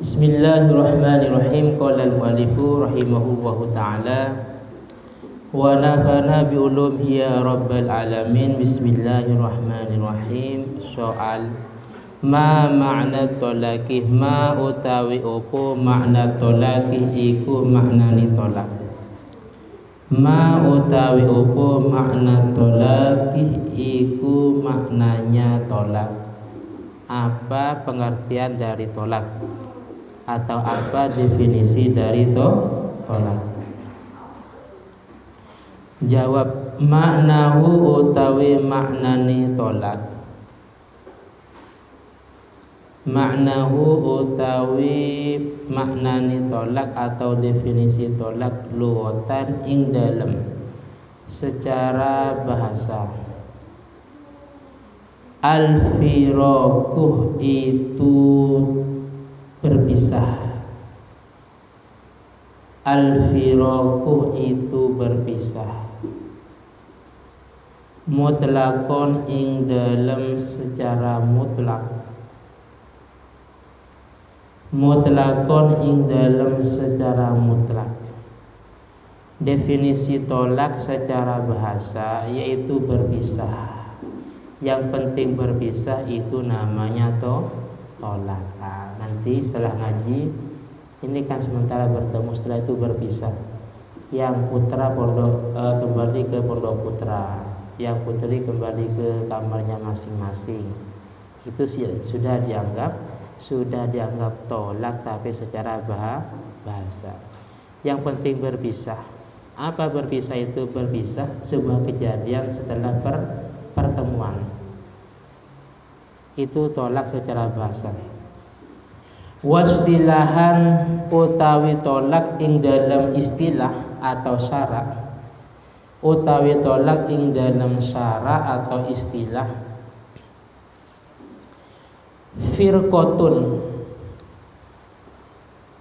Bismillahirrahmanirrahim. Qala al-mu'allifu rahimahullahu ta'ala wa nafana bi ulumhi ya rabbal alamin. Bismillahirrahmanirrahim. Soal ma makna tolaki, ma utawi opo makna tolaki iku maknani tolak. Ma utawi opo makna tolaki iku maknanya tolak. Apa pengertian dari tolak? Atau apa definisi dari tolak? Jawab, maknahu utawi maknani tolak. Maknahu utawi maknani tolak atau definisi tolak lughatan ing dalem secara bahasa. Al-firaqu itu berpisah. Al-firaqu itu berpisah. Mutlaqon ing dalam secara mutlak. Mutlaqon ing dalam secara mutlak. Definisi tolak secara bahasa yaitu berpisah. Yang penting berpisah itu namanya tolak. Nah, nanti setelah ngaji ini kan sementara bertemu, setelah itu berpisah. Yang putra kembali ke pondok putra, yang putri kembali ke kamarnya masing-masing. Itu sudah dianggap tolak tapi secara bahasa. Yang penting berpisah. Apa berpisah itu? Berpisah sebuah kejadian setelah pertemuan. Itu tolak secara bahasa. Wastilahan utawi tolak ing dalam istilah atau syara. Utawi tolak ing dalam syara atau istilah. Firqotun,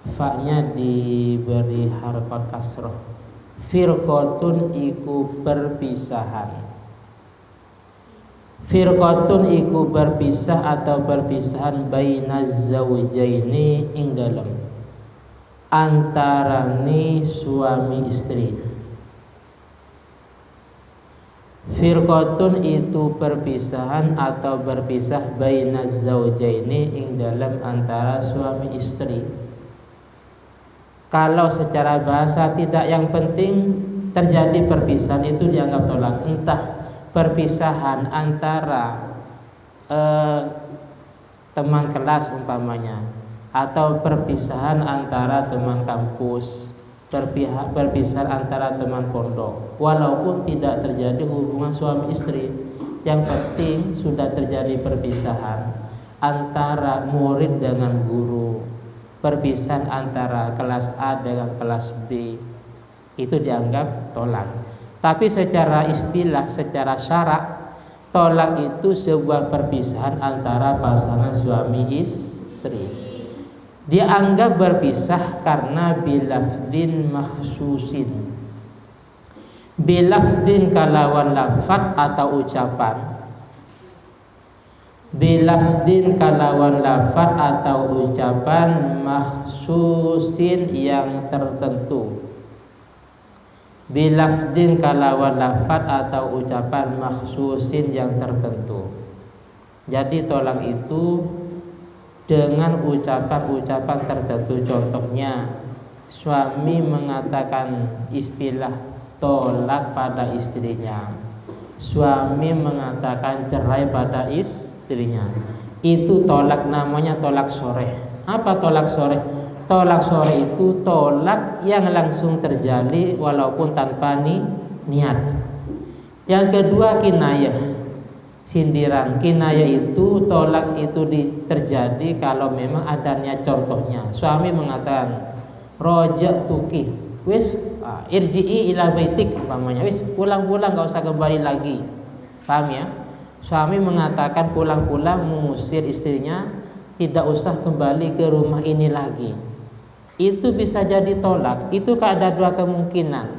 fa-nya diberi harokat kasroh. Firqotun iku perpisahan. Firqatun iku berpisah atau perpisahan bainaz zawjaini ing dalam antarane suami istri. Firqatun itu perpisahan atau berpisah bainaz zawjaini ing dalam antara suami istri. Kalau secara bahasa tidak, yang penting terjadi perpisahan itu dianggap tolak. Entah perpisahan antara teman kelas umpamanya, atau perpisahan antara teman kampus, perpisahan antara teman pondok, walaupun tidak terjadi hubungan suami istri, yang penting sudah terjadi perpisahan antara murid dengan guru, perpisahan antara kelas A dengan kelas B, itu dianggap tolak. Tapi secara istilah, secara syarak, tolak itu sebuah perpisahan antara pasangan suami istri. Dianggap berpisah karena bilafdin makhsusin. Bilafdin kalawan lafad atau ucapan. Bilafdin kalawan lafad atau ucapan makhsusin yang tertentu. Bilafdin kalawan lafad atau ucapan makhsusin yang tertentu. Jadi tolak itu dengan ucapan-ucapan tertentu. Contohnya, suami mengatakan istilah tolak pada istrinya, suami mengatakan cerai pada istrinya. Itu tolak, namanya tolak soreh. Apa tolak soreh? Tolak soreh itu tolak yang langsung terjadi walaupun tanpa niat. Yang kedua kinayah, sindiran. Kinayah itu tolak itu terjadi kalau memang ada niat. Contohnya, suami mengatakan roja'tuki, wis irji'i ila baitik, umpamanya, wis pulang-pulang, gak usah kembali lagi. Paham ya? Suami mengatakan pulang-pulang, mengusir istrinya, tidak usah kembali ke rumah ini lagi. Itu bisa jadi tolak. Itu ada dua kemungkinan.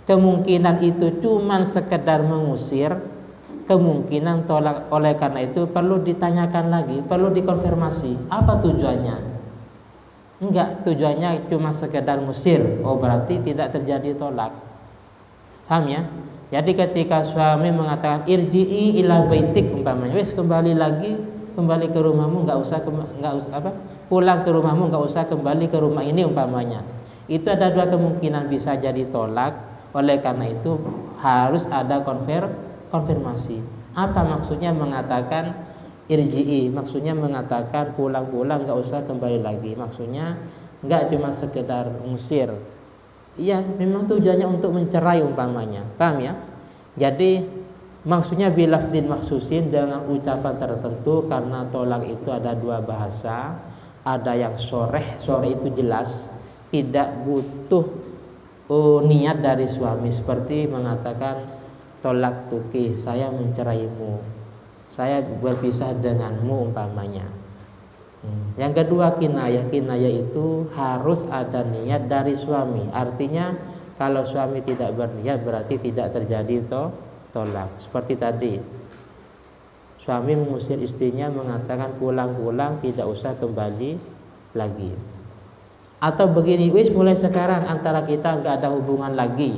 Kemungkinan itu cuman sekedar mengusir, kemungkinan tolak. Oleh karena itu perlu ditanyakan lagi, perlu dikonfirmasi apa tujuannya. Enggak, tujuannya cuma sekedar musir. Oh, berarti tidak terjadi tolak. Paham ya? Jadi ketika suami mengatakan irji'i ila baitik umpamanya, wis kembali ke rumahmu, enggak usah pulang ke rumahmu, enggak usah kembali ke rumah ini umpamanya. Itu ada dua kemungkinan, bisa jadi tolak. Oleh karena itu harus ada konfirmasi. Apa maksudnya mengatakan irji'i? Maksudnya mengatakan pulang-pulang, enggak usah kembali lagi. Maksudnya enggak cuma sekedar ngusir. Iya, memang tujuannya untuk mencerai umpamanya. Paham ya? Jadi maksudnya bilafdin maksusin, dengan ucapan tertentu, karena tolak itu ada dua bahasa. Ada yang soreh itu jelas, tidak butuh niat dari suami, seperti mengatakan tolak tuki, saya menceraimu, saya berpisah denganmu umpamanya. Yang kedua kinayah itu harus ada niat dari suami. Artinya kalau suami tidak berniat berarti tidak terjadi tolak. Seperti tadi, suami mengusir istrinya mengatakan pulang-pulang, tidak usah kembali lagi. Atau begini, wis mulai sekarang antara kita nggak ada hubungan lagi.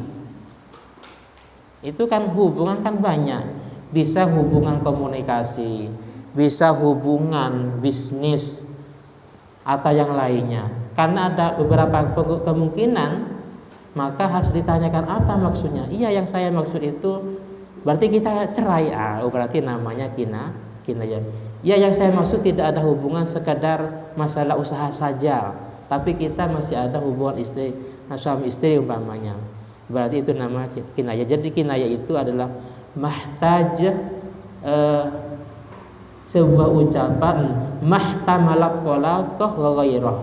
Itu kan hubungan kan banyak, bisa hubungan komunikasi, bisa hubungan bisnis atau yang lainnya. Karena ada beberapa kemungkinan, maka harus ditanyakan apa maksudnya. Iya, yang saya maksud itu berarti kita cerai. Berarti namanya kinayah. Ya, yang saya maksud tidak ada hubungan sekedar masalah usaha saja, tapi kita masih ada hubungan suami istri umpamanya. Berarti itu nama kinayah. Jadi kinayah itu adalah mahtaj, sebuah ucapan mahtamalat tolaqah wa ghairah,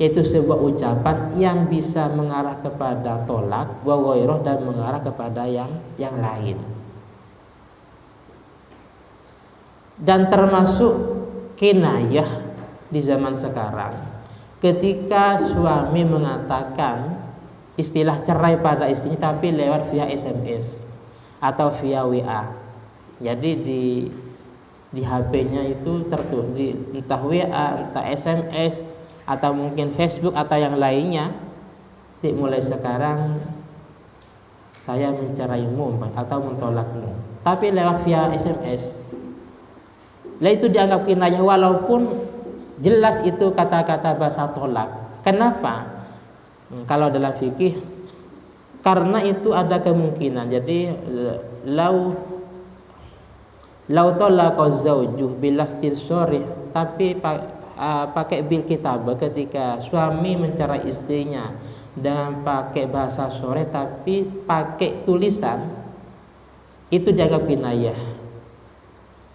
yaitu sebuah ucapan yang bisa mengarah kepada tolak wa ghairah, dan mengarah kepada yang lain. Dan termasuk kinayah di zaman sekarang, ketika suami mengatakan istilah cerai pada istrinya tapi lewat via SMS atau via WA. Jadi di HP-nya itu tertulis entah WA, entah SMS, atau mungkin Facebook atau yang lainnya. Mulai sekarang saya menceraimu atau mentolakmu, tapi lewat via SMS. Lah itu dianggap kinayah walaupun jelas itu kata-kata bahasa tolak. Kenapa? Kalau dalam fikih, karena itu ada kemungkinan. Jadi lau talaqa zaujuh bil ikhtisari, tapi pakai bil kitabah, ketika suami mencerai istrinya dengan pakai bahasa sore tapi pakai tulisan, itu dianggap kinayah.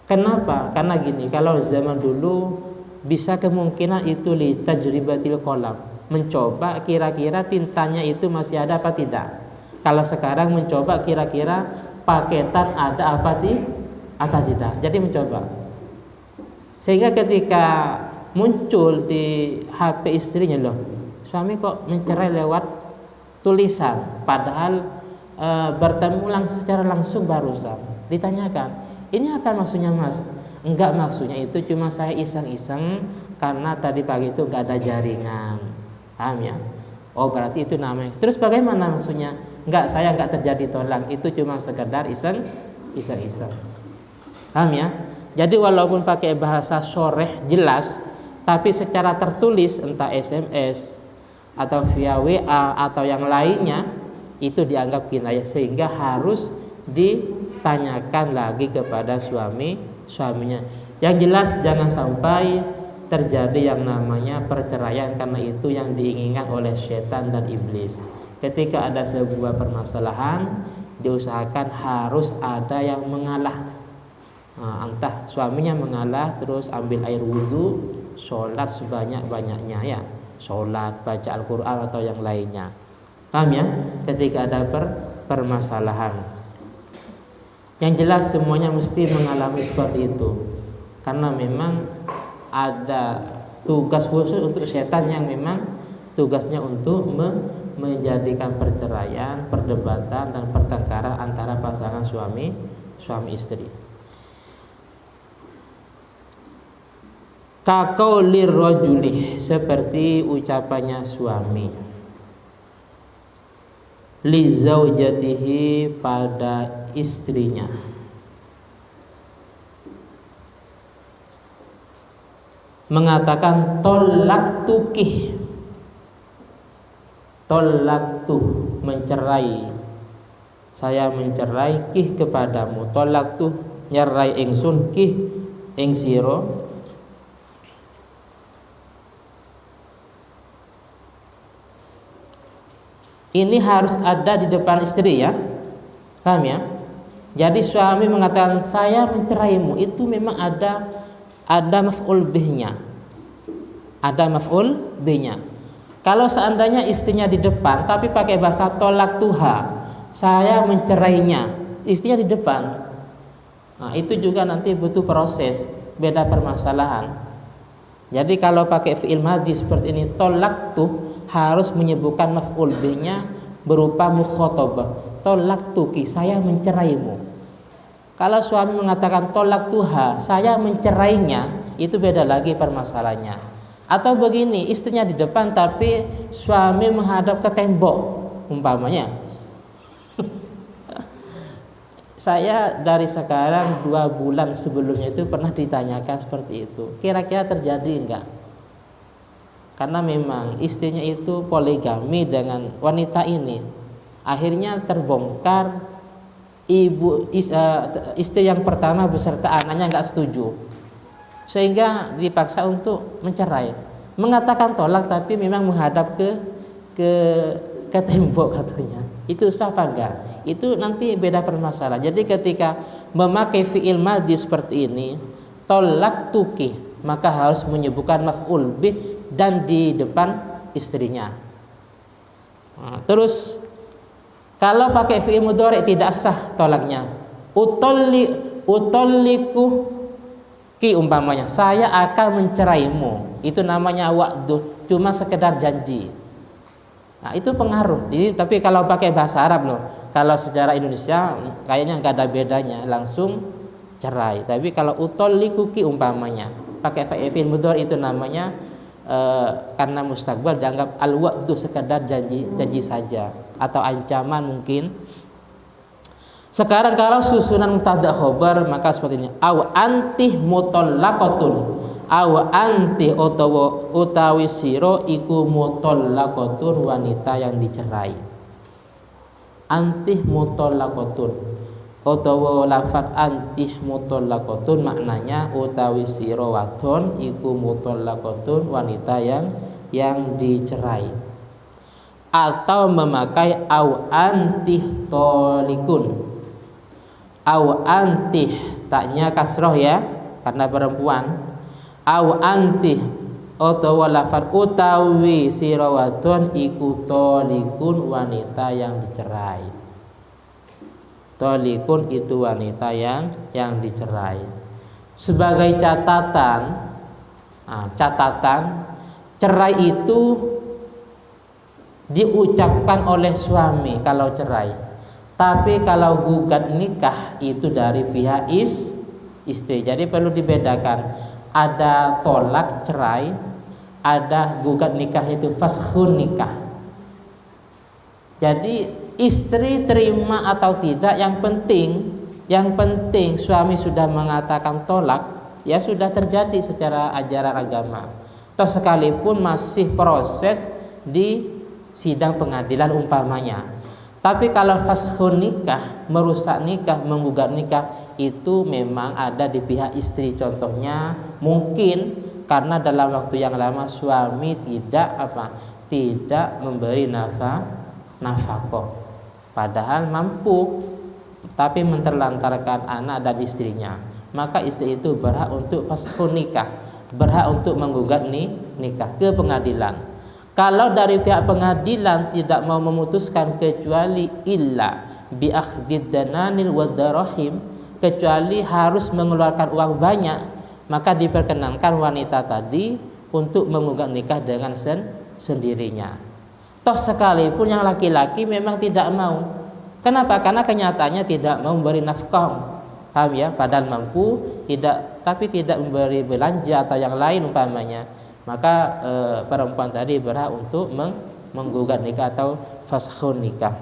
Kenapa? Karena gini, kalau zaman dulu bisa kemungkinan itu li tajribatil qalam, mencoba kira-kira tintanya itu masih ada apa tidak. Kalau sekarang mencoba kira-kira paketan ada apa tidak. Jadi mencoba. Sehingga ketika muncul di HP istrinya, loh, suami kok mencerai lewat tulisan, padahal bertemu secara langsung barusan. Ditanyakan, ini apa maksudnya, Mas? Enggak, maksudnya itu cuma saya iseng-iseng karena tadi pagi itu enggak ada jaringan. Paham ya? Oh, berarti itu namanya. Terus bagaimana maksudnya? Enggak, saya enggak terjadi tolak, itu cuma sekedar iseng-iseng. Paham ya? Jadi walaupun pakai bahasa soreh jelas, tapi secara tertulis entah SMS atau via WA atau yang lainnya, itu dianggap kinayah, sehingga harus ditanyakan lagi kepada suaminya. Yang jelas jangan sampai terjadi yang namanya perceraian, karena itu yang diinginkan oleh setan dan iblis. Ketika ada sebuah permasalahan, diusahakan harus ada yang mengalah. Entah suaminya mengalah, terus ambil air wudhu, sholat sebanyak-banyaknya ya, sholat, baca Al-Quran atau yang lainnya. Paham ya? Ketika ada permasalahan, yang jelas semuanya mesti mengalami seperti itu, karena memang ada tugas khusus untuk setan yang memang tugasnya untuk menjadikan perceraian, perdebatan dan pertengkaran antara pasangan suami istri. Kaqaulir rajuli, seperti ucapannya suami, li zaujatihi, pada istrinya, mengatakan tolaktuki, tolaktu, mencerai, saya mencerai kih kepadamu, tolaktu, nyerai ingsun kih ing sira. Ini harus ada di depan istri ya, paham ya? Jadi suami mengatakan saya menceraimu, itu memang ada maf'ul bihnya, ada maf'ul bihnya. Kalau seandainya istrinya di depan tapi pakai bahasa tolak tuha, saya mencerainya, istrinya di depan, nah itu juga nanti butuh proses, beda permasalahan. Jadi kalau pakai fi'il madhi seperti ini, tolak tuh harus menyebutkan maf'ul bihnya berupa mukhatabah, tolak tuki, saya menceraimu. Kalau suami mengatakan tolak tuha, saya mencerainya, itu beda lagi permasalahannya. Atau begini, istrinya di depan tapi suami menghadap ke tembok umpamanya. Saya dari sekarang 2 bulan sebelumnya itu pernah ditanyakan seperti itu, kira-kira terjadi enggak? Karena memang istrinya itu poligami dengan wanita ini. Akhirnya terbongkar, istri yang pertama beserta anaknya enggak setuju, sehingga dipaksa untuk mencerai. Mengatakan tolak tapi memang menghadap ke tembok katanya. Itu sah apa enggak? Itu nanti beda permasalahan. Jadi ketika memakai fi'il madhi seperti ini, tolak tuki, maka harus menyebutkan maf'ul bih dan di depan istrinya. Nah, terus kalau pakai fi'il mudhari tidak sah tolaknya. Utalliku ki umpamanya, saya akan menceraimu, itu namanya wa'du, cuma sekedar janji. Nah, itu pengaruh. Jadi, tapi kalau pakai bahasa Arab loh, kalau secara Indonesia kayaknya nggak ada bedanya, langsung cerai. Tapi kalau utalliku ki umpamanya pakai fi'il mudhari itu namanya karena mustaqbal dianggap al-wa'du, sekedar janji saja atau ancaman mungkin. Sekarang kalau susunan mubtada khabar maka seperti ini, aw anti mutallaqatun, aw anti utawi sira iku mutallaqatun, wanita yang dicerai. Anti mutallaqatun utawa lafaz antih mutallaqatun maknanya utawi sira wadon iku mutallaqatun, wanita yang dicerai. Atau memakai au antih tolikun, au antih taknya kasroh ya karena perempuan, au antih utawa lafaz utawi sira wadon iku tolikun, wanita yang dicerai. Tolikun itu wanita yang dicerai. Sebagai catatan, cerai itu diucapkan oleh suami kalau cerai. Tapi kalau gugat nikah itu dari pihak istri. Jadi perlu dibedakan. Ada tolak cerai, ada gugat nikah itu faskhun nikah. Jadi istri terima atau tidak, yang penting suami sudah mengatakan tolak, ya sudah terjadi secara ajaran agama. Toh sekalipun masih proses di sidang pengadilan umpamanya. Tapi kalau faskhun nikah, merusak nikah, menggugat nikah, itu memang ada di pihak istri. Contohnya mungkin karena dalam waktu yang lama suami tidak memberi nafkah. Padahal mampu, tapi menterlantarkan anak dan istrinya, maka istri itu berhak untuk faskhun nikah, berhak untuk menggugat nikah ke pengadilan. Kalau dari pihak pengadilan tidak mau memutuskan kecuali illa bi akhdid dananil wadarahim, kecuali harus mengeluarkan uang banyak, maka diperkenankan wanita tadi untuk menggugat nikah dengan sendirinya. Toh sekalipun yang laki-laki memang tidak mau. Kenapa? Karena kenyataannya tidak mau memberi nafkah. Paham ya? Padahal mampu, tidak tapi tidak memberi belanja atau yang lain umpamanya, maka perempuan tadi berhak untuk menggugat nikah atau faskhun nikah.